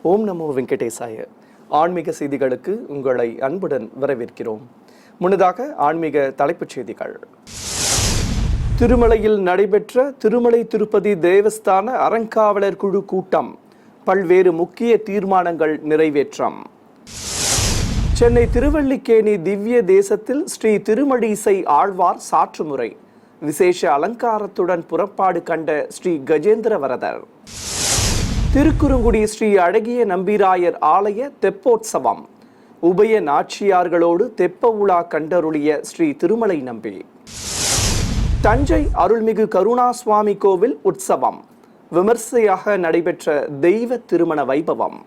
ஓம் நமோ வெங்கடேசாய. ஆன்மீக செய்திகளுக்கு உங்களை அன்புடன் வரவேற்கிறோம். முன்னதாக ஆன்மீக தலைப்புச் செய்திகள். திருமலையில் நடைபெற்ற திருமலை திருப்பதி தேவஸ்தான அறங்காவலர் குழு கூட்டம், பல்வேறு முக்கிய தீர்மானங்கள் நிறைவேற்றம். சென்னை திருவல்லிக்கேணி திவ்ய தேசத்தில் ஸ்ரீ திருமழிசை ஆழ்வார் சாற்றுமுறை விசேஷ அலங்காரத்துடன் புறப்பாடு கண்ட ஸ்ரீ கஜேந்திர வரதர். திருக்குறுங்குடி ஸ்ரீ அழகிய நம்பிராயர் ஆலய தெப்போற்சவம், உபய நாச்சியார்களோடு தெப்ப உலா கண்டருளிய ஸ்ரீ திருமலை நம்பி. தஞ்சை அருள்மிகு கருணாசுவாமி கோவில் உற்சவம், விமர்சையாக நடைபெற்ற தெய்வ திருமண வைபவம்.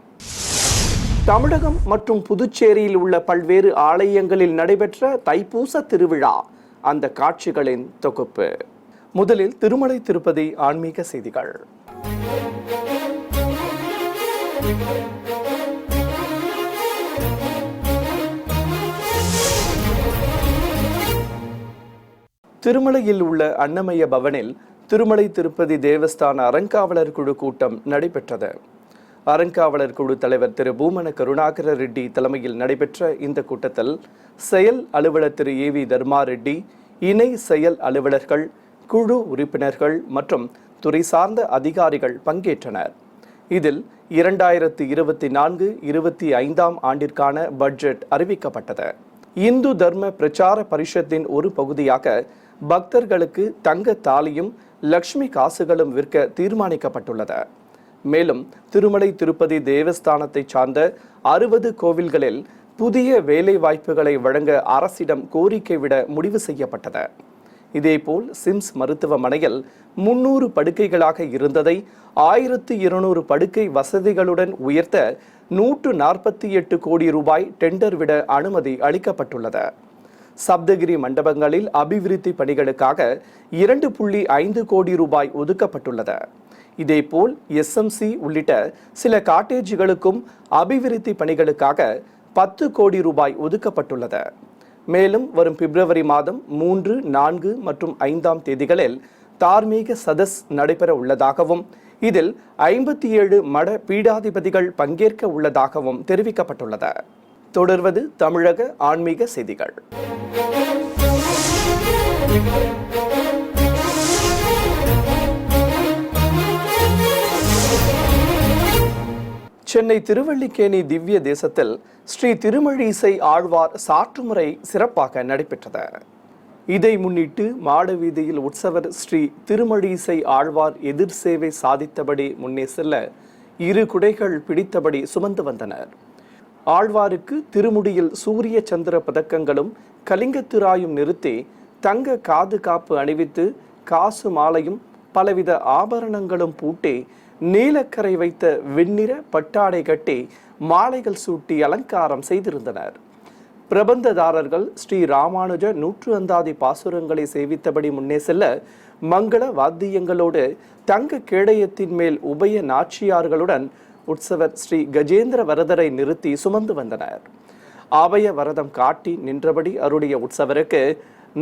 தமிழகம் மற்றும் புதுச்சேரியில் உள்ள பல்வேறு ஆலயங்களில் நடைபெற்ற தைப்பூச திருவிழா, அந்த காட்சிகளின் தொகுப்பு. முதலில் திருமலை திருப்பதி ஆன்மீக செய்திகள். திருமலையில் உள்ள அன்னமய பவனில் திருமலை திருப்பதி தேவஸ்தான அறங்காவலர் குழு கூட்டம் நடைபெற்றது. அறங்காவலர் குழு தலைவர் திரு பூமன கருணாகர ரெட்டி தலைமையில் நடைபெற்ற இந்த கூட்டத்தில் செயல் அலுவலர் திரு ஏ.வி. தர்மா ரெட்டி, இணை செயல் அலுவலர்கள், குழு உறுப்பினர்கள் மற்றும் துறை சார்ந்த அதிகாரிகள் பங்கேற்றனர். இதில் 2024-25 ஆண்டிற்கான பட்ஜெட் அறிவிக்கப்பட்டது. இந்து தர்ம பிரச்சார பரிஷத்தின் ஒரு பகுதியாக பக்தர்களுக்கு தங்க தாலியும் லட்சுமி காசுகளும் விற்க தீர்மானிக்கப்பட்டுள்ளது. மேலும் திருமலை திருப்பதி தேவஸ்தானத்தை சார்ந்த 60 கோவில்களில் புதிய வேலை வாய்ப்புகளை வழங்க அரசிடம் கோரிக்கை விட முடிவு செய்யப்பட்டது. இதேபோல் சிம்ஸ் மருத்துவமனையில் 300 படுக்கைகளாக இருந்ததை 1200 படுக்கை வசதிகளுடன் உயர்த்த 148 கோடி ரூபாய் டெண்டர் விட அனுமதி அளிக்கப்பட்டுள்ளது. சப்தகிரி மண்டபங்களில் அபிவிருத்தி பணிகளுக்காக 2.5 கோடி ரூபாய் ஒதுக்கப்பட்டுள்ளது. இதேபோல் எஸ்எம்சி உள்ளிட்ட சில காட்டேஜுகளுக்கும் அபிவிருத்தி பணிகளுக்காக 10 கோடி ரூபாய் ஒதுக்கப்பட்டுள்ளது. மேலும் வரும் பிப்ரவரி மாதம் 3, 4 மற்றும் 5 தேதிகளில் தார்மீக சதஸ் நடைபெற உள்ளதாகவும் இதில் 57 மட பீடாதிபதிகள் பங்கேற்க உள்ளதாகவும் தெரிவிக்கப்பட்டுள்ளது. தொடர்வது தமிழக ஆன்மீக செய்திகள். சென்னை திருவல்லிக்கேணி திவ்ய தேசத்தில் ஸ்ரீ திருமழிசை ஆழ்வார் சாற்றுமுறை சிறப்பாக நடைபெற்றது. இதை முன்னிட்டு மாடவீதியில் உற்சவர் ஸ்ரீ திருமழிசை ஆழ்வார் எதிர் சேவை சாதித்தபடி முன்னே செல்ல 2 குடைகள் பிடித்தபடி சுமந்து வந்தனர். ஆழ்வாருக்கு திருமுடியில் சூரிய சந்திர பதக்கங்களும் கலிங்கத்திராயும் நிறுத்தி தங்க காது காப்பு அணிவித்து காசு மாலையும் பலவித ஆபரணங்களும் பூட்டி நீலக்கரை வைத்த வெண்ணிற பட்டாடை கட்டி மாலைகள் சூட்டி அலங்காரம் செய்திருந்தனர். பிரபந்ததாரர்கள் ஸ்ரீ ராமானுஜ 100 பாசுரங்களை சேவித்தபடி முன்னே செல்ல மங்கள வாத்தியங்களோடு தங்க கேடயத்தின் மேல் உபய நாச்சியார்களுடன் உற்சவர் ஸ்ரீ கஜேந்திர வரதரை நிறுத்தி சுமந்து வந்தனர். அபய வரதம் காட்டி நின்றபடி அருடைய உற்சவருக்கு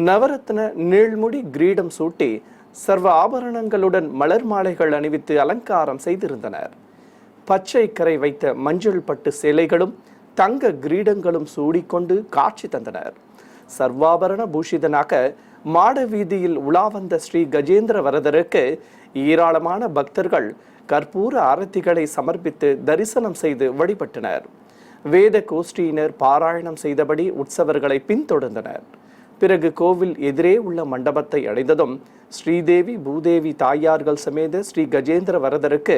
நவரத்ன நீழ்முடி கிரீடம் சூட்டி சர்வ ஆபரணங்களுடன் மலர் மாலைகள் அணிவித்து அலங்காரம் செய்திருந்தனர். பச்சை கரை வைத்த மஞ்சள் பட்டு சேலைகளும் தங்க கிரீடங்களும் சூடிக்கொண்டு காட்சி தந்தனர். சர்வாபரண பூஷிதனாக மாட வீதியில் உலா வந்த ஸ்ரீ கஜேந்திர வரதருக்கு ஏராளமான பக்தர்கள் கற்பூர ஆரத்திகளை சமர்ப்பித்து தரிசனம் செய்து வழிபட்டனர். வேத கோஷ்டியினர் பாராயணம் செய்தபடி உற்சவர்களை பின்தொடர்ந்தனர். பிறகு கோவில் எதிரே உள்ள மண்டபத்தை அடைந்ததும் ஸ்ரீதேவி பூதேவி தாயார்கள் சமேத ஸ்ரீ கஜேந்திர வரதருக்கு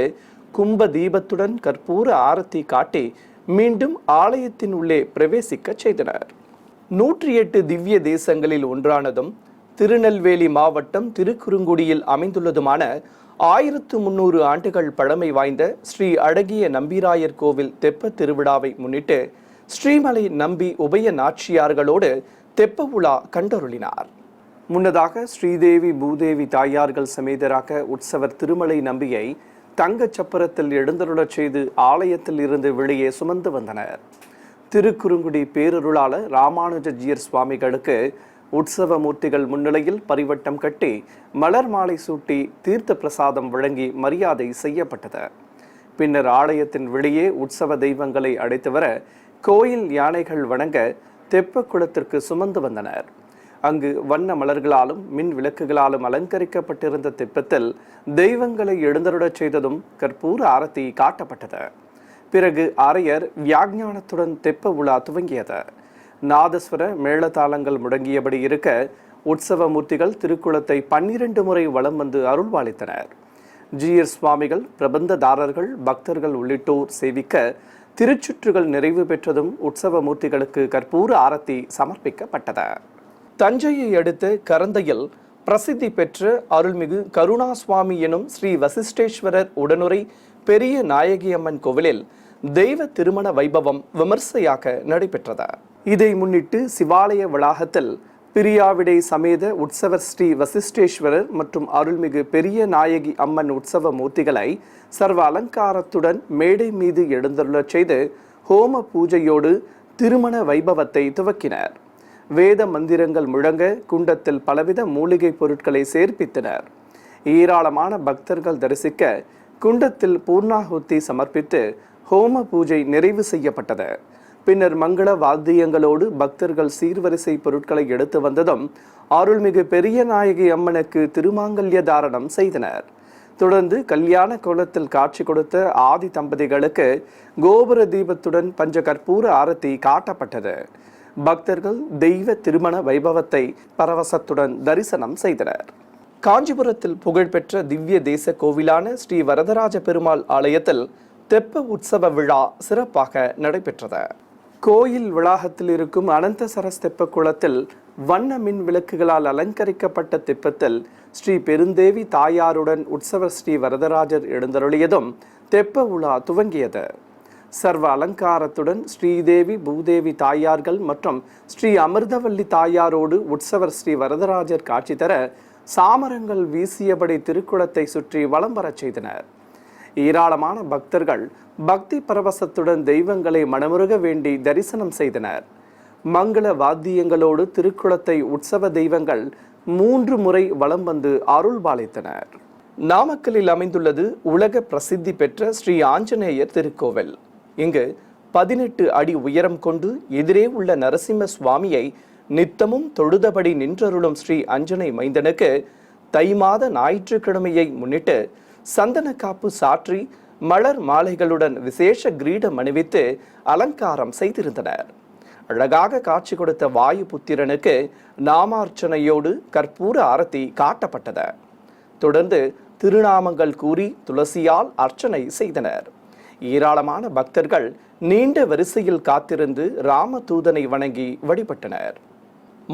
கும்ப தீபத்துடன் கற்பூர ஆரத்தி காட்டி மீண்டும் ஆலயத்தின் உள்ளே பிரவேசிக்க செய்தனர். 108 திவ்ய தேசங்களில் ஒன்றானதும் திருநெல்வேலி மாவட்டம் திருக்குறுங்குடியில் அமைந்துள்ளதுமான 1300 ஆண்டுகள் பழமை வாய்ந்த ஸ்ரீ அழகிய நம்பிராயர் கோவில் தெப்ப திருவிழாவை முன்னிட்டு ஸ்ரீமலை நம்பி உபய நாச்சியார்களோடு தெப்ப உலா கண்டருளினார். முன்னதாக ஸ்ரீதேவி பூதேவி தாயார்கள் சமேதராக உற்சவர் திருமலை நம்பியை தங்க சப்பரத்தில் எழுந்தருளச் செய்து ஆலயத்தில் இருந்து வெளியே சுமந்து வந்தனர். திருக்குறுங்குடி பேரருளாளர் ராமானுஜஜியர் சுவாமிகளுக்கு உற்சவ மூர்த்திகள் முன்னிலையில் பரிவட்டம் கட்டி மலர் மாலை சூட்டி தீர்த்த பிரசாதம் வழங்கி மரியாதை செய்யப்பட்டது. பின்னர் ஆலயத்தின் வெளியே உற்சவ தெய்வங்களை அழைத்து வர கோயில் யானைகள் வணங்க தெப்ப குளத்திற்கு சுமந்து வந்தனர். அங்கு வண்ண மலர்களாலும் மின் விளக்குகளாலும் அலங்கரிக்கப்பட்டிருந்த தெப்பத்தில் தெய்வங்களை எழுந்தருளச் செய்ததும் கற்பூர ஆரத்தி காட்டப்பட்டது. பிறகு ஆரையர் வியாக்ஞானத்துடன் தெப்ப உலா துவங்கியது. நாதஸ்வர மேளதாளங்கள் முடங்கியபடி இருக்க உற்சவ மூர்த்திகள் திருக்குளத்தை 12 முறை வலம் வந்து அருள்பாலித்தனர். ஜீயர் சுவாமிகள், பிரபந்ததாரர்கள், பக்தர்கள் உள்ளிட்டோர் சேவிக்க திருச்சுற்றுகள் நிறைவு பெற்றதும் உற்சவ மூர்த்திகளுக்கு கற்பூர ஆரத்தி சமர்ப்பிக்கப்பட்டது. தஞ்சையை அடுத்த கரந்தையில் பிரசித்தி பெற்ற அருள்மிகு கருணாசுவாமி எனும் ஸ்ரீ வசிஷ்டேஸ்வரர் உடனுரை பெரிய நாயகி அம்மன் கோவிலில் தெய்வ திருமண வைபவம் விமர்சையாக நடைபெற்றது. இதை முன்னிட்டு சிவாலய வளாகத்தில் பிரியாவிடை சமேத உற்சவர் ஸ்ரீ வசிஷ்டேஸ்வரர் மற்றும் அருள்மிகு பெரிய நாயகி அம்மன் உற்சவ மூர்த்திகளை சர்வ அலங்காரத்துடன் மேடை மீது எழுந்தருளச் செய்து ஹோம பூஜையோடு திருமண வைபவத்தை துவக்கினர். வேத மந்திரங்கள் முழங்க குண்டத்தில் பலவித மூலிகை பொருட்களை சேர்ப்பித்தனர். ஏராளமான பக்தர்கள் தரிசிக்க குண்டத்தில் பூர்ணாகுத்தி சமர்ப்பித்து ஹோம பூஜை நிறைவு செய்யப்பட்டது. பின்னர் மங்கள வாத்தியங்களோடு பக்தர்கள் சீர்வரிசை பொருட்களை எடுத்து வந்ததும் அருள்மிகு பெரிய நாயகி அம்மனுக்கு திருமாங்கல்ய தாரணம் செய்தனர். தொடர்ந்து கல்யாண கோலத்தில் காட்சி கொடுத்த ஆதி தம்பதிகளுக்கு கோபுர தீபத்துடன் பஞ்ச கற்பூர ஆரத்தி காட்டப்பட்டது. பக்தர்கள் தெய்வ திருமண வைபவத்தை பரவசத்துடன் தரிசனம் செய்தனர். காஞ்சிபுரத்தில் புகழ்பெற்ற திவ்ய தேச கோவிலான ஸ்ரீ வரதராஜ பெருமாள் ஆலயத்தில் தெப்ப உற்சவ விழா சிறப்பாக நடைபெற்றது. கோயில் வளாகத்தில் இருக்கும் அனந்தசரஸ் தெப்ப குளத்தில் வண்ண மின் விளக்குகளால் அலங்கரிக்கப்பட்ட தெப்பத்தில் ஸ்ரீ பெருந்தேவி தாயாருடன் உற்சவர் ஸ்ரீ வரதராஜர் எழுந்தருளியதும் தெப்ப உலா துவங்கியது. சர்வ அலங்காரத்துடன் ஸ்ரீதேவி பூதேவி தாயார்கள் மற்றும் ஸ்ரீ அமிர்தவல்லி தாயாரோடு உற்சவர் ஸ்ரீ வரதராஜர் காட்சி தர சாமரங்கள் வீசியபடி திருக்குளத்தை சுற்றி வலம் வரச் செய்தனர். ஏராளமான பக்தர்கள் பக்தி பரவசத்துடன் தெய்வங்களை மனமுருக வேண்டி தரிசனம் செய்தனர். மங்கள வாத்தியங்களோடு திருக்குளத்தை உற்சவ தெய்வங்கள் 3 முறை வலம் வந்து அருள் பாலித்தனர். நாமக்கல்லில் அமைந்துள்ளது உலக பிரசித்தி பெற்ற ஸ்ரீ ஆஞ்சநேயர் திருக்கோவில். இங்கு 18 அடி உயரம் கொண்டு எதிரே உள்ள நரசிம்ம சுவாமியை நித்தமும் தொழுதபடி நின்றருளும் ஸ்ரீ அஞ்சனை மைந்தனுக்கு தை மாத ஞாயிற்றுக்கிழமையை முன்னிட்டு சந்தன காப்பு சாற்றி மலர் மாலைகளுடன் விசேஷ கிரீடம் அணிவித்து அலங்காரம் செய்திருந்தனர். அழகாக காட்சி கொடுத்த வாயு புத்திரனுக்கு நாமார்ச்சனையோடு கற்பூர ஆரத்தி காட்டப்பட்டது. தொடர்ந்து திருநாமங்கள் கூறி துளசியால் அர்ச்சனை செய்தனர். ஏராளமான பக்தர்கள் நீண்ட வரிசையில் காத்திருந்து ராமதூதனை வணங்கி வழிபட்டனர்.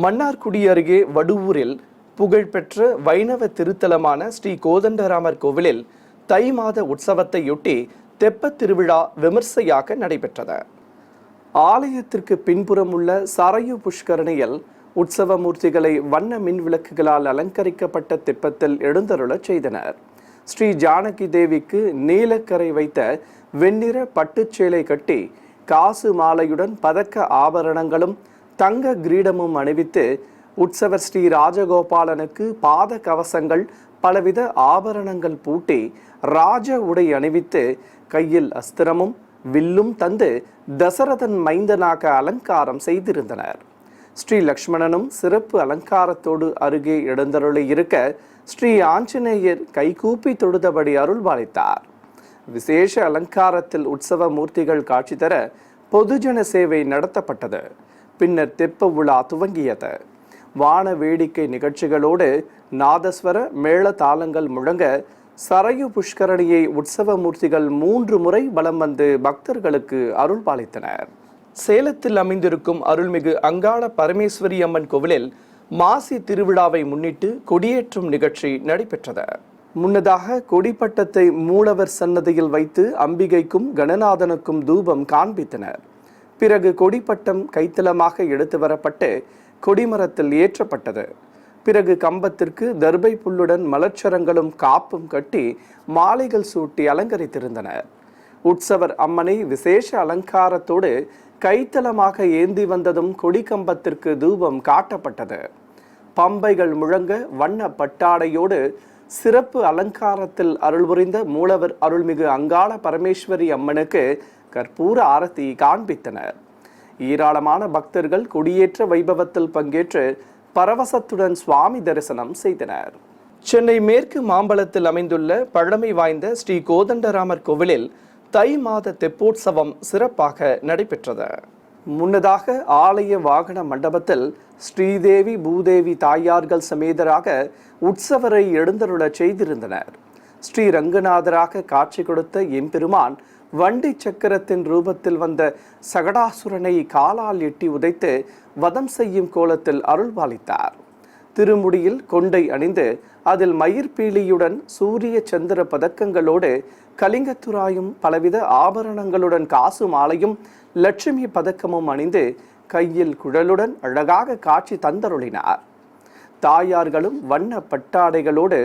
மன்னார்குடி அருகே வடுவூரில் புகழ்பெற்ற வைணவ திருத்தலமான ஸ்ரீ கோதண்டராமர் கோவிலில் தை மாத உற்சவத்தையொட்டி தெப்ப திருவிழா விமர்சையாக நடைபெற்றது. ஆலயத்திற்கு பின்புறம் உள்ள சரையு புஷ்கரணியில் உற்சவ மூர்த்திகளை வண்ண மின் விளக்குகளால் அலங்கரிக்கப்பட்ட தெப்பத்தில் எழுந்தருளச் செய்தனர். ஸ்ரீ ஜானகி தேவிக்கு நீலக்கரை வைத்த வெண்ணிற பட்டுச்சேலை கட்டி காசு மாலையுடன் பதக்க ஆபரணங்களும் தங்க கிரீடமும் அணிவித்து உற்சவர் ஸ்ரீ ராஜகோபாலனுக்கு பாத கவசங்கள் பலவித ஆபரணங்கள் பூட்டி ராஜ உடை அணிவித்து கையில் அஸ்திரமும் வில்லும் தந்து தசரதன் மைந்தனாக அலங்காரம் செய்திருந்தனர். ஸ்ரீ லக்ஷ்மணனும் சிறப்பு அலங்காரத்தோடு அருகே எழுந்தருளி இருக்க ஸ்ரீ ஆஞ்சநேயர் கைகூப்பி தொழுதபடி அருள்பாலித்தார். விசேஷ அலங்காரத்தில் உற்சவ மூர்த்திகள் காட்சி தர பொதுஜன சேவை நடத்தப்பட்டது. பின்னர் தெப்ப உலா துவங்கியது. வான வேடிக்கை நிகழ்ச்சிகளோடு நாதஸ்வர மேள தாளங்கள் முழங்க சரையு புஷ்கரணியை உற்சவ மூர்த்திகள் 3 முறை வலம் வந்து பக்தர்களுக்கு அருள் பாலித்தனர். சேலத்தில் அமைந்திருக்கும் அருள்மிகு அங்காள பரமேஸ்வரி அம்மன் கோவிலில் மாசி திருவிழாவை முன்னிட்டு கொடியேற்றும் நிகழ்ச்சி நடைபெற்றது. முன்னதாக கொடிப்பட்டத்தை மூலவர் சன்னதியில் வைத்து அம்பிகைக்கும் கணநாதனுக்கும் தூபம் காண்பித்தனர். பிறகு கொடிப்பட்டம் கைத்தலமாக எடுத்து வரப்பட்டு கொடிமரத்தில் ஏற்றப்பட்டது. பிறகு கம்பத்திற்கு தர்பை புல்லுடன் மலர்ச்சரங்களும் காப்பும் கட்டி மாலைகள் சூட்டி அலங்கரித்திருந்தனர். உற்சவர் அம்மனை விசேஷ அலங்காரத்தோடு கைத்தலமாக ஏந்தி வந்ததும் கொடிக்கம்பத்திற்கு தூபம் காட்டப்பட்டது. பம்பைகள் முழங்க வண்ண பட்டாடையோடு சிறப்பு அலங்காரத்தில் அருள்புரிந்த மூலவர் அருள்மிகு அங்காள பரமேஸ்வரி அம்மனுக்கு கற்பூர ஆரத்தி காண்பித்தனர். ஏராளமான பக்தர்கள் கொடியேற்ற வைபவத்தில் பங்கேற்று பரவசத்துடன் சுவாமி தரிசனம் செய்தனர். சென்னை மேற்கு மாம்பலத்தில் அமைந்துள்ள பழமை வாய்ந்த ஸ்ரீ கோதண்டராமர் கோவிலில் தை மாத தெப்போற்சவம் சிறப்பாக நடைபெற்றது. முன்னதாக ஆலய வாகன மண்டபத்தில் ஸ்ரீதேவி பூதேவி தாயார்கள் சமேதராக உற்சவரை எழுந்தருளச் செய்திருந்தனர். ஸ்ரீ ரங்கநாதராக காட்சி கொடுத்த எம்பெருமான் வண்டி சக்கரத்தின் ரூபத்தில் வந்த சகடாசுரனை காலால் எட்டி உதைத்து வதம் செய்யும் கோலத்தில் அருள்பாலித்தார். திருமுடியில் கொண்டை அணிந்து அதில் மயிர்பீலியுடன் சூரிய சந்திர பதக்கங்களோடு கலிங்கத்துராயும் பலவித ஆபரணங்களுடன் காசு மாலையும் லட்சுமி பதக்கமும் அணிந்து கையில் குழலுடன் அழகாக காட்சி தந்தருளினார். தாயார்களும் வண்ண பட்டாடைகளோடு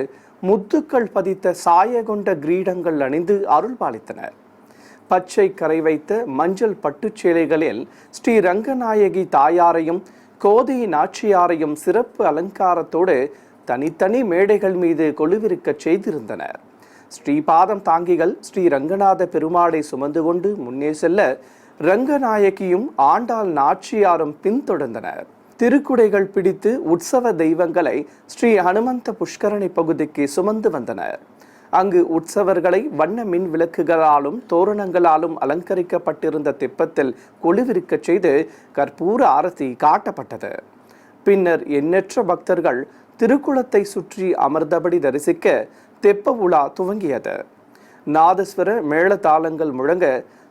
முத்துக்கள் பதித்த சாயகொண்ட கிரீடங்கள் அணிந்து அருள்பாலித்தனர். பச்சை கரை வைத்த மஞ்சள் பட்டுச்சேலைகளில் ஸ்ரீ ரங்கநாயகி தாயாரையும் கோதை நாச்சியாரையும் சிறப்பு அலங்காரத்தோடு தனித்தனி மேடைகள் மீது கொலுவிருக்கச் செய்திருந்தனர். ஸ்ரீபாதம் தாங்கிகள் ஸ்ரீ ரங்கநாத பெருமாளை சுமந்து கொண்டு முன்னே செல்ல ரங்கநாயகியும் ஆண்டாள் நாச்சியாரும் பின்தொடர்ந்தனர். திருக்குடைகள் பிடித்து உற்சவ தெய்வங்களை ஸ்ரீ ஹனுமந்த புஷ்கரணி பகுதிக்கு சுமந்து வந்தனர். அங்கு உற்சவர்களை வண்ண மின் விளக்குகளாலும் தோரணங்களாலும் அலங்கரிக்கப்பட்டிருந்த தெப்பத்தில் கொலுவிருக்கச் செய்து கற்பூர ஆரத்தி காட்டப்பட்டது. பின்னர் எண்ணற்ற பக்தர்கள் திருக்குளத்தை சுற்றி அமர்ந்தபடி தரிசிக்க தெப்ப உலா துவங்கியது. நாதஸ்வர மேளதாளங்கள் முழங்க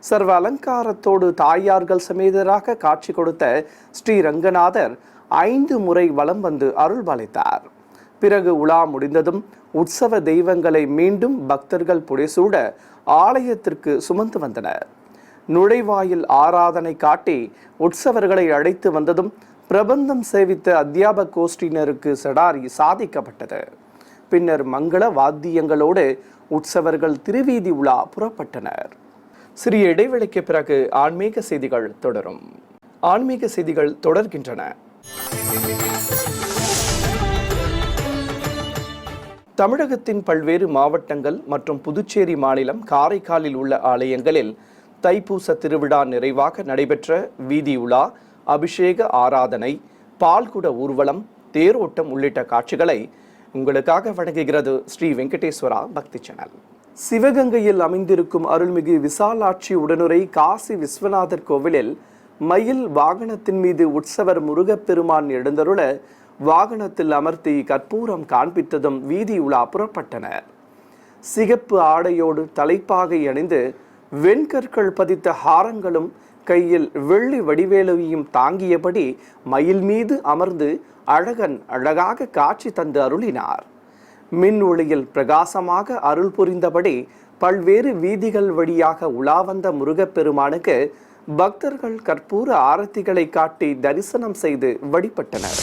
சர்வ அலங்காரத்தோடு தாயார்கள் சமேதராக காட்சி கொடுத்த ஸ்ரீ ரங்கநாதர் 5 முறை வலம் வந்து அருள்பாலித்தார். பிறகு உலா முடிந்ததும் உற்சவ தெய்வங்களை மீண்டும் பக்தர்கள் புடைசூட ஆலயத்திற்கு சுமந்து வந்தனர். நுழைவாயில் ஆராதனை காட்டி உற்சவர்களை அழைத்து வந்ததும் பிரபந்தம் சேவித்த அத்தியாபக கோஷ்டியினருக்கு சடாரி சாதிக்கப்பட்டது. பின்னர் மங்கள வாத்தியங்களோடு உற்சவர்கள் திருவீதி உலா புறப்பட்டனர். சிறிய இடைவெளிக்கு பிறகு ஆன்மீக செய்திகள் தொடரும். ஆன்மீக செய்திகள் தொடர்கின்றன. தமிழகத்தின் பல்வேறு மாவட்டங்கள் மற்றும் புதுச்சேரி மாநிலம் காரைக்காலில் உள்ள ஆலயங்களில் தைப்பூச திருவிழா நிறைவாக நடைபெற்ற வீதி உலா, அபிஷேக ஆராதனை, பால்குட ஊர்வலம், தேரோட்டம் உள்ளிட்ட காட்சிகளை உங்களுக்காக வழங்குகிறது ஸ்ரீ வெங்கடேஸ்வரா பக்தி சேனல். சிவகங்கையில் அமைந்திருக்கும் அருள்மிகு விசாலாட்சி உடனுரை காசி விஸ்வநாதர் கோவிலில் மயில் வாகனத்தின் மீது உற்சவர் முருகப்பெருமான் எழுந்தருள வாகனத்தில் அமர்த்தி கற்பூரம் காண்பித்ததும் வீதி உலா புறப்பட்டனர். சிகப்பு ஆடையோடு தலைப்பாகை அணிந்து வெண்கற்கள் பதித்த ஹாரங்களும் கையில் வெள்ளி வடிவேலுவையும் தாங்கியபடி மயில் மீது அமர்ந்து அழகன் அழகாக காட்சி தந்து அருளினார். மின் ஒளியில் பிரகாசமாக அருள் புரிந்தபடி பல்வேறு வீதிகள் வழியாக உலா வந்த முருகப்பெருமானுக்கு பக்தர்கள் கற்பூர ஆரத்திகளை காட்டி தரிசனம் செய்து வழிபட்டனர்.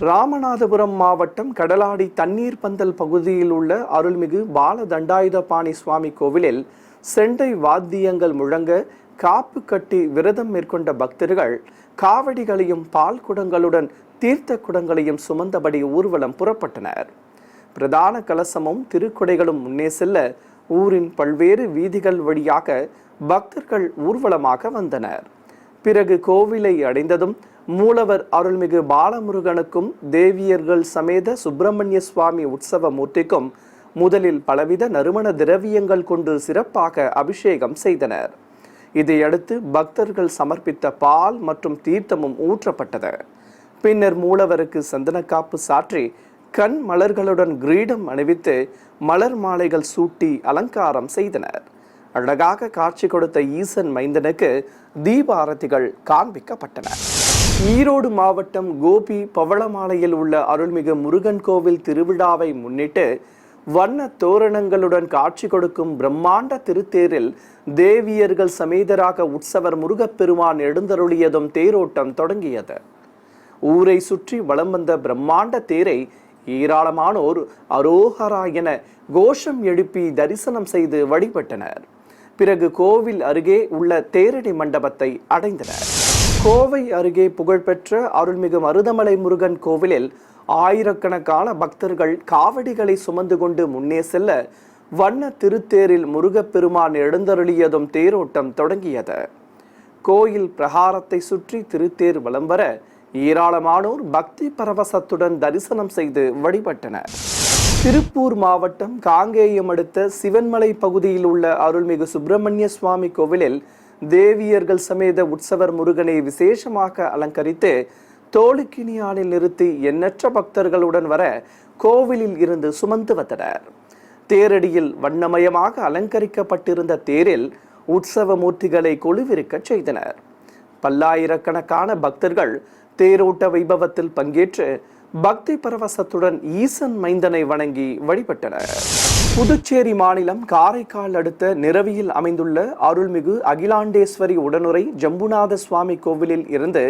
ராமநாதபுரம் மாவட்டம் கடலாடி தண்ணீர் பந்தல் பகுதியில் உள்ள அருள்மிகு பால தண்டாயுதபாணி சுவாமி கோவிலில் செண்டை வாத்தியங்கள் முழங்க காப்பு கட்டி விரதம் மேற்கொண்ட பக்தர்கள் காவடிகளையும் பால் குடங்களுடன் தீர்த்த குடங்களையும் சுமந்தபடி ஊர்வலம் புறப்பட்டனர். பிரதான கலசமும் திருக்குடைகளும் முன்னே செல்ல ஊரின் பல்வேறு வீதிகள் வழியாக பக்தர்கள் ஊர்வலமாக வந்தனர். பிறகு கோவிலை அடைந்ததும் மூலவர் அருள்மிகு பாலமுருகனுக்கும் தேவியர்கள் சமேத சுப்பிரமணிய சுவாமி உற்சவ மூர்த்திக்கும் முதலில் பலவித நறுமண திரவியங்கள் கொண்டு சிறப்பாக அபிஷேகம் செய்தனர். இதையடுத்து பக்தர்கள் சமர்ப்பித்த பால் மற்றும் தீர்த்தமும் ஊற்றப்பட்டது. பின்னர் மூலவருக்கு சந்தனக்காப்பு சாற்றி கண் மலர்களுடன் கிரீடம் அணிவித்து மலர் மாலைகள் சூட்டி அலங்காரம் செய்தனர். அழகாக காட்சி கொடுத்த ஈசன் மைந்தனுக்கு தீபாரதிகள் காண்பிக்கப்பட்டன. ஈரோடு மாவட்டம் கோபி பவளமாலையில் உள்ள அருள்மிகு முருகன் கோவில் திருவிழாவை முன்னிட்டு வண்ண தோரணங்களுடன் காட்சி கொடுக்கும் பிரம்மாண்ட திருத்தேரில் தேவியர்கள் சமேதராக உற்சவர் முருகப்பெருமான் எழுந்தருளியதும் தேரோட்டம் தொடங்கியது. ஊரை சுற்றி வலம் வந்த பிரம்மாண்ட தேரை ஏராளமானோர் அரோஹரா என கோஷம் எழுப்பி தரிசனம் செய்து வழிபட்டனர். பிறகு கோவில் அருகே உள்ள தேரடி மண்டபத்தை அடைந்தனர். கோவை அருகே புகழ்பெற்ற அருள்மிகு மருதமலை முருகன் கோவிலில் ஆயிரக்கணக்கான பக்தர்கள் காவடிகளை சுமந்து கொண்டு முன்னே செல்ல வண்ண திருத்தேரில் முருகப்பெருமான் எழுந்தருளியதும் தேரோட்டம் தொடங்கியது. கோயில் பிரகாரத்தை சுற்றி திருத்தேர் வலம் வர ஏராளமானோர் பக்தி பரவசத்துடன் தரிசனம் செய்து வழிபட்டனர். திருப்பூர் மாவட்டம் காங்கேயம் அடுத்த சிவன்மலை பகுதியில் உள்ள அருள்மிகு சுப்பிரமணிய சுவாமி கோவிலில் தேவியர்கள் சமேத உற்சவர் முருகனை விசேஷமாக அலங்கரித்து தோளுக்கினியானில் நிறுத்தி எண்ணற்ற பக்தர்களுடன் வர கோவிலில் இருந்து சுமந்து வந்தனர். தேரடியில் வண்ணமயமாக அலங்கரிக்கப்பட்டிருந்த தேரில் உற்சவ மூர்த்திகளை கொலுவிருக்க செய்தனர். பல்லாயிரக்கணக்கான பக்தர்கள் தேரோட்ட வைபவத்தில் பங்கேற்று பக்தி பரவசத்துடன் ஈசன் மைந்தனை வணங்கி வழிபட்டனர். புதுச்சேரி மாநிலம் காரைக்கால் அடுத்த நிரவியில் அமைந்துள்ள அருள்மிகு அகிலாண்டேஸ்வரி உடனுரை ஜம்புநாத சுவாமி கோவிலில் இருந்து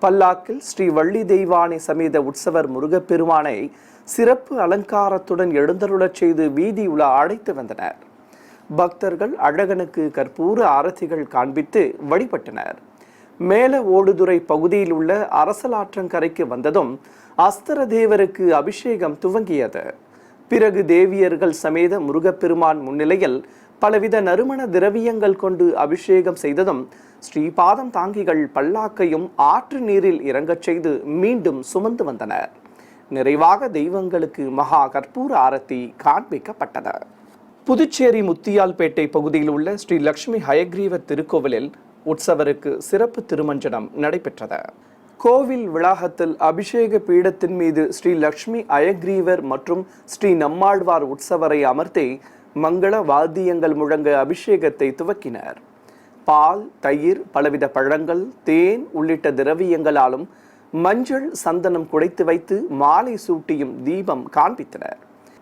பல்லாக்கில் ஸ்ரீ வள்ளி தெய்வானை சமேத உற்சவர் முருகப்பெருமானை சிறப்பு அலங்காரத்துடன் எழுந்தருளச் செய்து வீதி உலா அழைத்து வந்தனர். பக்தர்கள் அழகனுக்கு கற்பூர ஆரத்திகள் காண்பித்து வழிபட்டனர். மேல ஓடுதுறை பகுதியில் உள்ள அரசலாற்றங்கரைக்கு வந்ததும் அஸ்தர தேவருக்கு அபிஷேகம் துவங்கியது. பிறகு தேவியர்கள் சமேத முருகப்பெருமான் முன்னிலையில் பலவித நறுமண திரவியங்கள் கொண்டு அபிஷேகம் செய்ததும் ஸ்ரீபாதம் தாங்கிகள் பல்லாக்கையும் ஆற்று நீரில் இறங்கச் செய்து மீண்டும் சுமந்து வந்தனர். நிறைவாக தெய்வங்களுக்கு மகா கற்பூர ஆரத்தி காண்பிக்கப்பட்டது. புதுச்சேரி முத்தியால்பேட்டை பகுதியில் உள்ள ஸ்ரீ லட்சுமி ஹயக்ரீவர் திருக்கோவிலில் உற்சவருக்கு சிறப்பு திருமஞ்சனம் நடைபெற்றது. கோவில் வளாகத்தில் அபிஷேக பீடத்தின் மீது ஸ்ரீ லட்சுமி அயக்ரீவர் மற்றும் ஸ்ரீ நம்மாழ்வார் உற்சவரை அமர்த்தி மங்கள வாத்தியங்கள் முழங்க அபிஷேகத்தை துவக்கினர். பால், தயிர், பலவித பழங்கள், தேன் உள்ளிட்ட திரவியங்களாலும் மஞ்சள், சந்தனம் குடைத்து வைத்து மாலை சூட்டியும் தீபம் காண்பித்தனர்.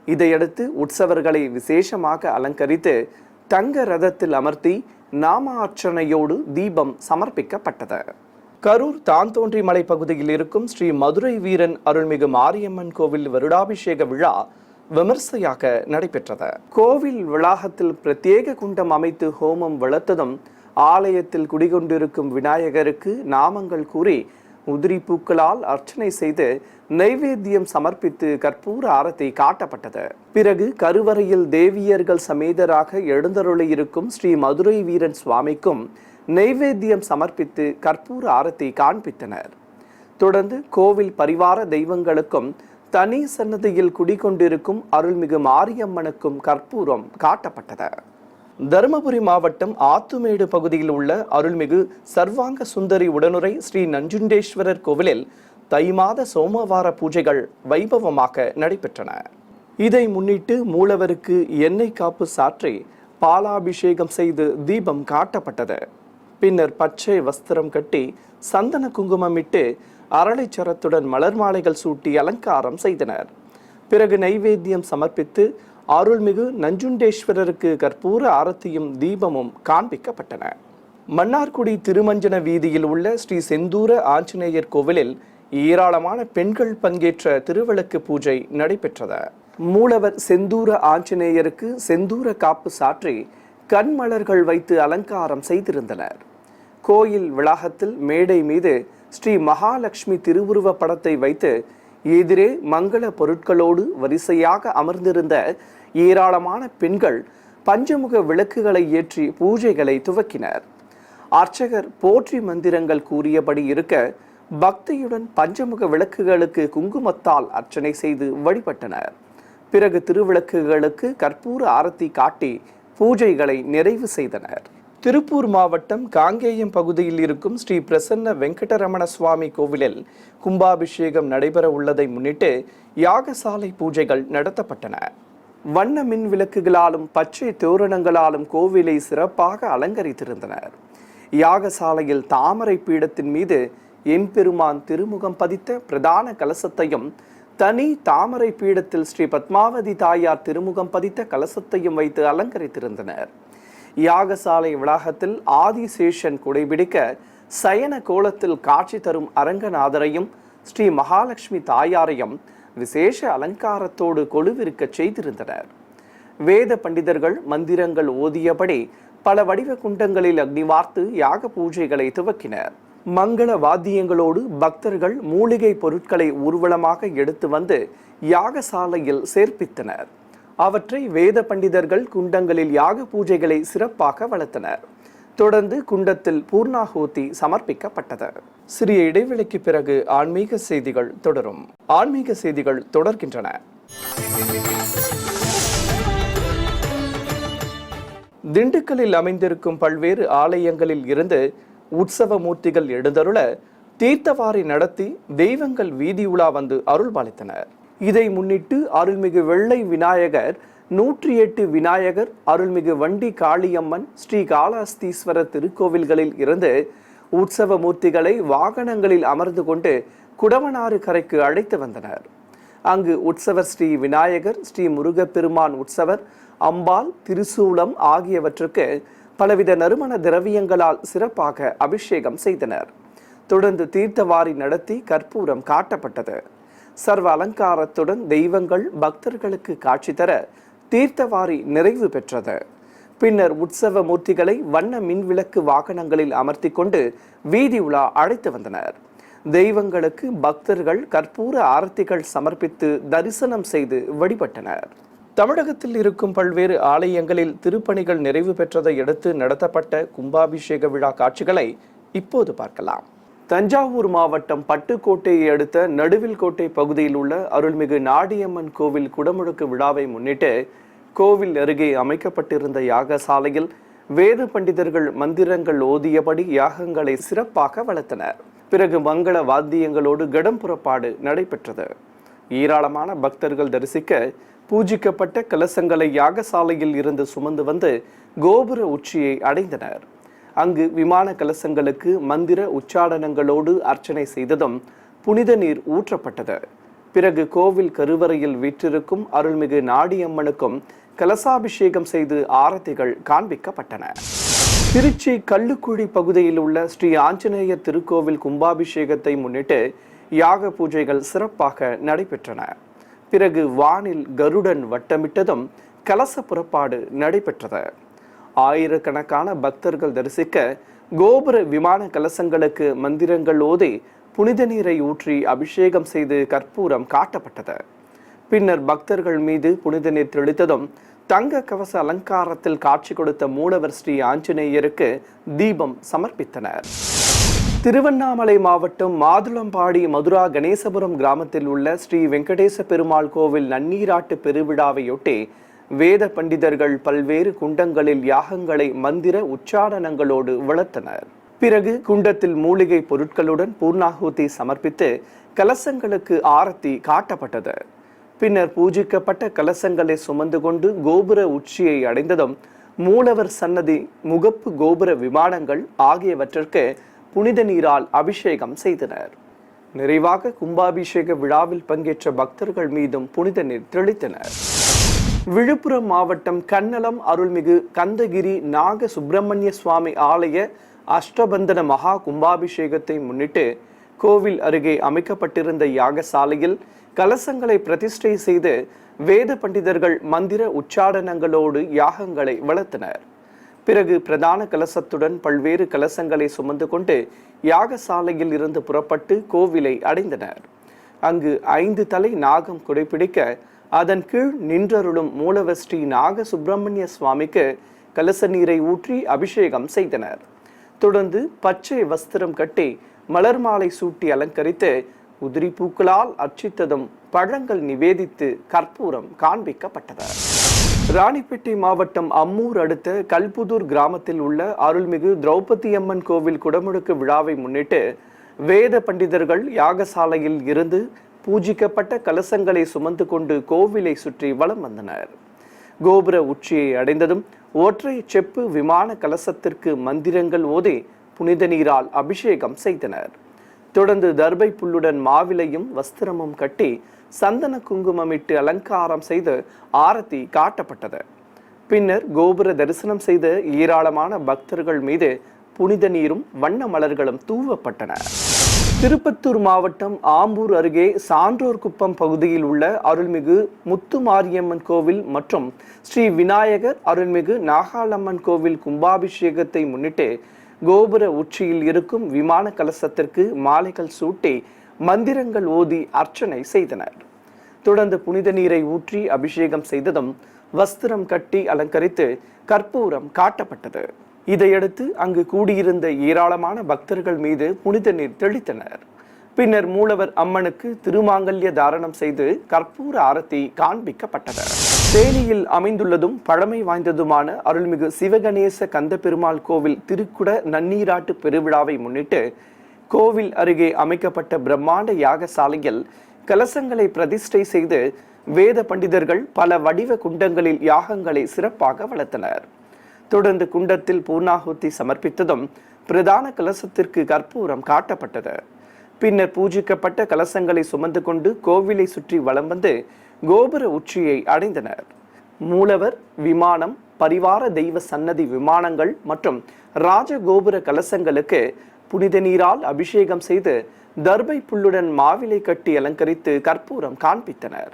இதையடுத்து உற்சவர்களை விசேஷமாக அலங்கரித்து தங்க ரதத்தில் அமர்த்தி நாம அர்ச்சனையோடு தீபம் சமர்ப்பிக்கப்பட்டது. கரூர் தான்தோன்றி மலை பகுதியில் இருக்கும் ஸ்ரீ மதுரை வீரன் அருள்மிகு மாரியம்மன் கோவில் வருடாபிஷேக விழா விமர்சையாக நடைபெற்றது. கோவில் வளாகத்தில் பிரத்யேக குண்டம் அமைத்து ஹோமம் வளர்த்ததும் ஆலயத்தில் குடிகொண்டிருக்கும் விநாயகருக்கு நாமங்கள் கூறி உதிரி பூக்களால் அர்ச்சனை செய்து நைவேத்தியம் சமர்ப்பித்து கற்பூர ஆரத்தி காட்டப்பட்டது. பிறகு கருவறையில் தேவியர்கள் சமேதராக எழுந்தருளியிருக்கும் ஸ்ரீ மதுரை வீரன் சுவாமிக்கும் நைவேத்தியம் சமர்ப்பித்து கற்பூர ஆரத்தி காண்பித்தனர். தொடர்ந்து கோவில் பரிவார தெய்வங்களுக்கும் தனி சன்னதியில் குடிகொண்டிருக்கும் அருள்மிகு மாரியம்மனுக்கும் கற்பூரம் காட்டப்பட்டது. தருமபுரி மாவட்டம் ஆத்துமேடு பகுதியில் உள்ள அருள்மிகு சர்வாங்க சுந்தரி உடனுரை ஸ்ரீ நஞ்சுண்டேஸ்வரர் கோவிலில் தை மாத சோமவார பூஜைகள் வைபவமாக நடைபெற்றன. இதை முன்னிட்டு மூலவருக்கு எண்ணெய் காப்பு சாற்றி பாலாபிஷேகம் செய்து தீபம் காட்டப்பட்டது. பின்னர் பச்சை வஸ்திரம் கட்டி சந்தன குங்குமமிட்டு அரளிச்சரத்துடன் மலர் மாலைகள் சூட்டி அலங்காரம் செய்தனர். பிறகு நைவேத்தியம் சமர்ப்பித்து அருள்மிகு நஞ்சுண்டேஸ்வரருக்கு கற்பூர ஆரத்தியும் தீபமும் காண்பிக்கப்பட்டன. மன்னார்குடி திருமஞ்சன வீதியில் உள்ள ஸ்ரீ செந்தூர ஆஞ்சநேயர் கோவிலில் ஏராளமான பெண்கள் பங்கேற்ற திருவிளக்கு பூஜை நடைபெற்றது. மூலவர் செந்தூர ஆஞ்சநேயருக்கு செந்தூர காப்பு சாற்றி கண்மலர்கள் வைத்து அலங்காரம் செய்திருந்தனர். கோயில் வளாகத்தில் மேடை மீது ஸ்ரீ மகாலட்சுமி திருவுருவ படத்தை வைத்து எதிரே மங்கள பொருட்களோடு வரிசையாக அமர்ந்திருந்த ஏராளமான பெண்கள் பஞ்சமுக விளக்குகளை ஏற்றி பூஜைகளை துவக்கினர். அர்ச்சகர் போற்றி மந்திரங்கள் கூறியபடி இருக்க பக்தியுடன் பஞ்சமுக விளக்குகளுக்கு குங்குமத்தால் அர்ச்சனை செய்து வழிபட்டனர். பிறகு திருவிளக்குகளுக்கு கற்பூர ஆரத்தி காட்டி பூஜைகளை நிறைவு செய்தனர். திருப்பூர் மாவட்டம் காங்கேயம் பகுதியில் இருக்கும் ஸ்ரீ பிரசன்ன வெங்கடரமண சுவாமி கோவிலில் கும்பாபிஷேகம் நடைபெற உள்ளதை முன்னிட்டு யாகசாலை பூஜைகள் நடத்தப்பட்டன. வண்ண மின் விளக்குகளாலும் பச்சை தோரணங்களாலும் கோவிலை சிறப்பாக அலங்கரித்திருந்தனர். யாகசாலையில் தாமரை பீடத்தின் மீது எம்பெருமான் திருமுகம் பதித்த பிரதான கலசத்தையும் தனி தாமரை பீடத்தில் ஸ்ரீ பத்மாவதி தாயார் திருமுகம் பதித்த கலசத்தையும் வைத்து அலங்கரித்திருந்தனர். யாகசாலை வளாகத்தில் ஆதிசேஷன் குடைபிடிக்க சயன கோலத்தில் காட்சி தரும் அரங்கநாதரையும் ஸ்ரீ மகாலட்சுமி தாயாரையும் விசேஷ அலங்காரத்தோடு கொலுவிருக்க செய்திருந்தனர். வேத பண்டிதர்கள் மந்திரங்கள் ஓதியபடி பல வடிவ குண்டங்களில் அக்னி வார்த்து யாக பூஜைகளை துவக்கினர். மங்கள வாத்தியங்களோடு பக்தர்கள் மூலிகை பொருட்களை ஊர்வலமாக எடுத்து வந்து யாகசாலையில் சேர்ப்பித்தனர். அவற்றை வேத பண்டிதர்கள் குண்டங்களில் யாக பூஜைகளை சிறப்பாக வளர்த்தனர். தொடர்ந்து குண்டத்தில் பூர்ணாகூதி சமர்ப்பிக்கப்பட்டது. சிறிய இடைவெளிக்கு பிறகு ஆன்மீக செய்திகள் தொடரும். ஆன்மீக செய்திகள் தொடர்கின்றன. திண்டுக்கல்லில் அமைந்திருக்கும் பல்வேறு ஆலயங்களில் இருந்து உற்சவ மூர்த்திகள் எழுந்தருள தீர்த்தவாரி நடத்தி தெய்வங்கள் வீதி உலா வந்து அருள்பாலித்தனர். இதை முன்னிட்டு அருள்மிகு வெள்ளை விநாயகர், 108 விநாயகர், அருள்மிகு வண்டி காளியம்மன், ஸ்ரீ காளஹஸ்தீஸ்வரர் திருக்கோவில்களில் இருந்து உற்சவ மூர்த்திகளை வாகனங்களில் அமர்ந்து கொண்டு குடவனாறு கரைக்கு அழைத்து வந்தனர். அங்கு உற்சவர் ஸ்ரீ விநாயகர், ஸ்ரீ முருகப்பெருமான் உற்சவர், அம்பாள், திருசூலம் ஆகியவற்றுக்கு பலவித நறுமண திரவியங்களால் சிறப்பாக அபிஷேகம் செய்தனர். தொடர்ந்து தீர்த்தவாரி நடத்தி கற்பூரம் காட்டப்பட்டது. சர்வ அலங்காரத்துடன் தெய்வங்கள் பக்தர்களுக்கு காட்சி தர தீர்த்தவாரி நிறைவு பெற்றது. பின்னர் உற்சவ மூர்த்திகளை வண்ண மின்விளக்கு வாகனங்களில் அமர்த்தி கொண்டு வீதி உலா அழைத்து வந்தனர். தெய்வங்களுக்கு பக்தர்கள் கற்பூர ஆரத்திகள் சமர்ப்பித்து தரிசனம் செய்து வழிபட்டனர். தமிழகத்தில் இருக்கும் பல்வேறு ஆலயங்களில் திருப்பணிகள் நிறைவு பெற்றதை அடுத்து நடத்தப்பட்ட கும்பாபிஷேக விழா காட்சிகளை இப்போது பார்க்கலாம். தஞ்சாவூர் மாவட்டம் பட்டுக்கோட்டையை அடுத்த நடுவில்கோட்டை பகுதியில் உள்ள அருள்மிகு நாடியம்மன் கோவில் குடமுழுக்கு விழாவை முன்னிட்டு கோவில் அருகே அமைக்கப்பட்டிருந்த யாகசாலையில் வேத பண்டிதர்கள் மந்திரங்கள் ஓதியபடி யாகங்களை சிறப்பாக வளர்த்தனர். பிறகு மங்கள வாத்தியங்களோடு கடம் புறப்பாடு நடைபெற்றது. ஏராளமான பக்தர்கள் தரிசிக்க பூஜிக்கப்பட்ட கலசங்களை யாகசாலையில் இருந்து சுமந்து வந்து கோபுர உச்சியை அடைந்தனர். அங்கு விமான கலசங்களுக்கு மந்திர உச்சாடனங்களோடு அர்ச்சனை செய்ததும் புனித நீர் ஊற்றப்பட்டது. பிறகு கோவில் கருவறையில் வீற்றிருக்கும் அருள்மிகு நாடியம்மனுக்கும் கலசாபிஷேகம் செய்து ஆரத்திகள் காண்பிக்கப்பட்டன. திருச்சி கல்லுக்குழி பகுதியில் உள்ள ஸ்ரீ ஆஞ்சநேயர் திருக்கோவில் கும்பாபிஷேகத்தை முன்னிட்டு யாக பூஜைகள் சிறப்பாக நடைபெற்றன. பிறகு வானில் கருடன் வட்டமிட்டதும் கலச புறப்பாடு நடைபெற்றது. ஆயிரக்கணக்கான பக்தர்கள் தரிசிக்க கோபுர விமான கலசங்களுக்கு மந்திரங்கள் ஓதி புனித நீரை ஊற்றி அபிஷேகம் செய்து கற்பூரம் காட்டப்பட்டது. பின்னர் பக்தர்கள் மீது புனித நீர் தெளித்ததும் தங்க கவச அலங்காரத்தில் காட்சி கொடுத்த மூலவர் ஸ்ரீ ஆஞ்சநேயருக்கு தீபம் சமர்ப்பித்தனர். திருவண்ணாமலை மாவட்டம் மாதுளம்பாடி மதுரா கணேசபுரம் கிராமத்தில் உள்ள ஸ்ரீ வெங்கடேச பெருமாள் கோவில் நன்னீராட்டு பெருவிழாவையொட்டி வேத பண்டிதர்கள் பல்வேறு குண்டங்களில் யாகங்களை மந்திர உச்சாடனங்களோடு வளர்த்தனர். பிறகு குண்டத்தில் மூலிகை பொருட்களுடன் பூர்ணாகூதி சமர்ப்பித்து கலசங்களுக்கு ஆரத்தி காட்டப்பட்டது. பின்னர் பூஜிக்கப்பட்ட கலசங்களை சுமந்து கொண்டு கோபுர உச்சியை அடைந்ததும் மூலவர் சன்னதி, முகப்பு கோபுர விமானங்கள் ஆகியவற்றிற்கு புனித நீரால் அபிஷேகம் செய்தனர். நிறைவாக கும்பாபிஷேக விழாவில் பங்கேற்ற பக்தர்கள் மீதும் புனித நீர் தெளித்தனர். விழுப்புரம் மாவட்டம் கன்னலம் அருள்மிகு கந்தகிரி நாக சுப்பிரமணிய சுவாமி ஆலய அஷ்டபந்தன மகா கும்பாபிஷேகத்தை முன்னிட்டு கோவில் அருகே அமைக்கப்பட்டிருந்த யாகசாலையில் கலசங்களை பிரதிஷ்டை செய்து வேத பண்டிதர்கள் மந்திர உச்சாடனங்களோடு யாகங்களை வளர்த்தனர். பிறகு பிரதான கலசத்துடன் பல்வேறு கலசங்களை சுமந்து கொண்டு யாகசாலையில் இருந்து புறப்பட்டு கோவிலை அடைந்தனர். அங்கு 5 தலை நாகம் குடைப்பிடிக்க அதன் கீழ் நின்றருளும் மூலவர் ஸ்ரீ நாக சுப்பிரமணிய சுவாமிக்கு கலச நீரை ஊற்றி அபிஷேகம் செய்தனர். தொடர்ந்து பச்சை வஸ்திரம் கட்டி மலர் மாலை சூட்டி அலங்கரித்து உதிரி பூக்களால் அர்ச்சித்ததும் பழங்கள் நிவேதித்து கற்பூரம் காண்பிக்கப்பட்டது. ராணிப்பேட்டை மாவட்டம் அம்மூர் அடுத்த கல்புதூர் கிராமத்தில் உள்ள அருள்மிகு திரௌபதி அம்மன் கோவில் குடமுழுக்கு விழாவை முன்னிட்டு வேத பண்டிதர்கள் யாகசாலையில் இருந்து பூஜிக்கப்பட்ட கலசங்களை சுமந்து கொண்டு கோவிலை சுற்றி வலம் வந்தனர். கோபுர உச்சியை அடைந்ததும் ஒற்றை செப்பு விமான கலசத்திற்கு மந்திரங்கள் ஓதி புனித நீரால் அபிஷேகம் செய்தனர். தொடர்ந்து தர்பை புல்லுடன் மாவிலையும் வஸ்திரமும் கட்டி சந்தன குங்குமமிட்டு அலங்காரம் செய்து ஆரத்தி காட்டப்பட்டது. பின்னர் கோபுர தரிசனம் செய்த ஏராளமான பக்தர்கள் மீது புனித நீரும் வண்ண மலர்களும் தூவப்பட்டன. திருப்பத்தூர் மாவட்டம் ஆம்பூர் அருகே சான்றோர் குப்பம் பகுதியில் உள்ள அருள்மிகு முத்துமாரியம்மன் கோவில் மற்றும் ஸ்ரீ விநாயகர், அருள்மிகு நாகாலம்மன் கோவில் கும்பாபிஷேகத்தை முன்னிட்டு கோபுர உச்சியில் இருக்கும் விமான கலசத்திற்கு மாலைகள் சூட்டி மந்திரங்கள் ஓதி அர்ச்சனை செய்தனர். தொடர்ந்து புனித நீரை ஊற்றி அபிஷேகம் செய்ததும் வஸ்திரம் கட்டி அலங்கரித்து கற்பூரம் காட்டப்பட்டது. இதையடுத்து அங்கு கூடியிருந்த ஏராளமான பக்தர்கள் மீது புனித நீர் தெளித்தனர். பின்னர் மூலவர் அம்மனுக்கு திருமாங்கல்ய தாரணம் செய்து கற்பூர ஆரத்தி காண்பிக்கப்பட்டது. தேனியில் அமைந்துள்ளதும் பழமை வாய்ந்ததுமான அருள்மிகு சிவகணேச கந்த பெருமாள் கோவில் திருக்குட நன்னீராட்டு பெருவிழாவை முன்னிட்டு கோவில் அருகே அமைக்கப்பட்ட பிரம்மாண்ட யாகசாலையில் கலசங்களை பிரதிஷ்டை செய்து வேத பண்டிதர்கள் பல வடிவ குண்டங்களில் யாகங்களை சிறப்பாக வளர்த்தனர். தொடர்ந்து குண்டத்தில் பூர்ணாகுதி சமர்ப்பித்ததும் பிரதான கலசத்திற்கு கற்பூரம் காட்டப்பட்டது. பின்னர் பூஜிக்கப்பட்ட கலசங்களை சுமந்து கொண்டு கோவிலை சுற்றி வலம் வந்து கோபுர உச்சியை அடைந்தனர். மூலவர் விமானம், பரிவார தெய்வ சன்னதி விமானங்கள் மற்றும் ராஜகோபுர கலசங்களுக்கு புனித நீரால் அபிஷேகம் செய்து தர்பை புல்லுடன் மாவிலை கட்டி அலங்கரித்து கற்பூரம் காண்பித்தனர்.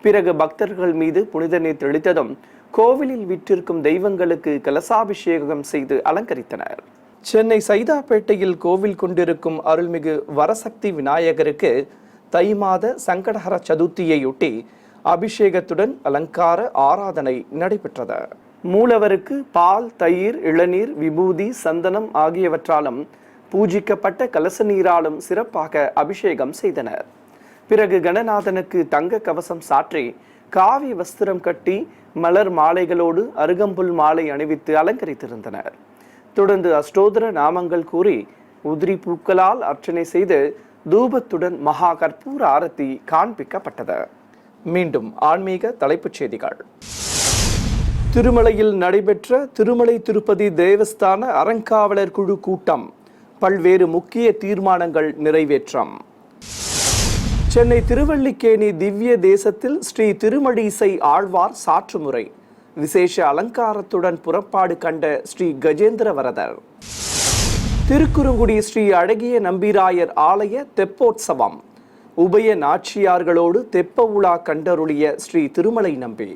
பிறகு பக்தர்கள் மீது புனித நீர் தெளித்ததும் கோவிலில் விற்றிருக்கும் தெய்வங்களுக்கு கலசாபிஷேகம் செய்து அலங்கரித்தனர். சென்னை சைதாப்பேட்டையில் கோவில் கொண்டிருக்கும் அருள்மிகு வரசக்தி விநாயகருக்கு தை மாத சங்கடஹர சதுர்த்தியையொட்டி அபிஷேகத்துடன் அலங்கார ஆராதனை நடைபெற்றது. மூலவருக்கு பால், தயிர், இளநீர், விபூதி, சந்தனம் ஆகியவற்றாலும் பூஜிக்கப்பட்ட கலச நீராலும் சிறப்பாக அபிஷேகம் செய்தனர். பிறகு கணநாதனுக்கு தங்க கவசம் சாற்றி காவி வஸ்திரம் கட்டி மலர் மாலைகளோடு அருகம்புல் மாலை அணிவித்து அலங்கரித்திருந்தனர். தொடர்ந்து அஷ்டோத்திர நாமங்கள் கூறி உதிரி பூக்களால் அர்ச்சனை செய்து தூபத்துடன் மகா கற்பூர ஆரத்தி காண்பிக்கப்பட்டது. மீண்டும் ஆன்மீக தலைப்புச் செய்திகள். திருமலையில் நடைபெற்ற திருமலை திருப்பதி தேவஸ்தான அறங்காவலர் குழு கூட்டம், பல்வேறு முக்கிய தீர்மானங்கள் நிறைவேற்றம். சென்னை திருவல்லிக்கேணி திவ்ய தேசத்தில் ஸ்ரீ திருமழிசை ஆழ்வார் சாற்றுமுறை விசேஷ அலங்காரத்துடன் புறப்பாடு கண்ட ஸ்ரீ கஜேந்திர வரதர். திருக்குறுங்குடி ஸ்ரீ அழகிய நம்பிராயர் ஆலய தெப்போற்சவம், உபய நாச்சியார்களோடு தெப்ப உலா கண்டருளிய ஸ்ரீ திருமலை நம்பி.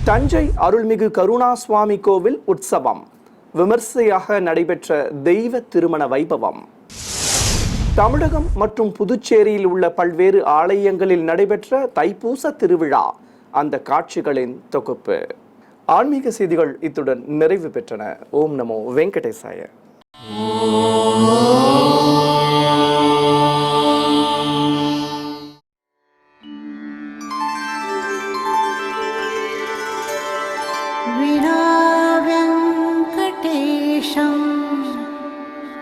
தஞ்சை அருள்மிகு கருணாசுவாமி கோவில் உற்சவம், விமர்சையாக நடைபெற்ற தெய்வ திருமண வைபவம். தமிழகம் மற்றும் புதுச்சேரியில் உள்ள பல்வேறு ஆலயங்களில் நடைபெற்ற தைப்பூச திருவிழா, அந்த காட்சிகளின் தொகுப்பு. ஆன்மீக செய்திகள் இத்துடன் நிறைவு பெற்றன. ஓம் நமோ வெங்கடேசாய.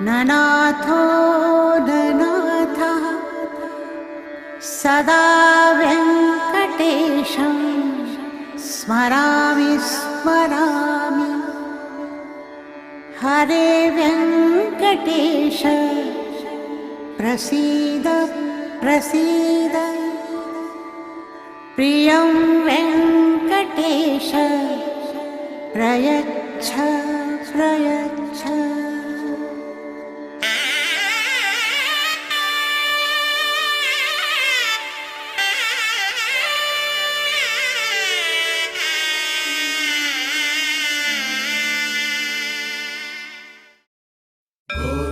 ननाथो ननाथः सदा वेङ्कटेशं स्मरामि स्मरामि. हरे वेङ्कटेश प्रसीद प्रसीद. प्रियं वेङ्कटेश प्रयच्छ प्रयच्छ. Oh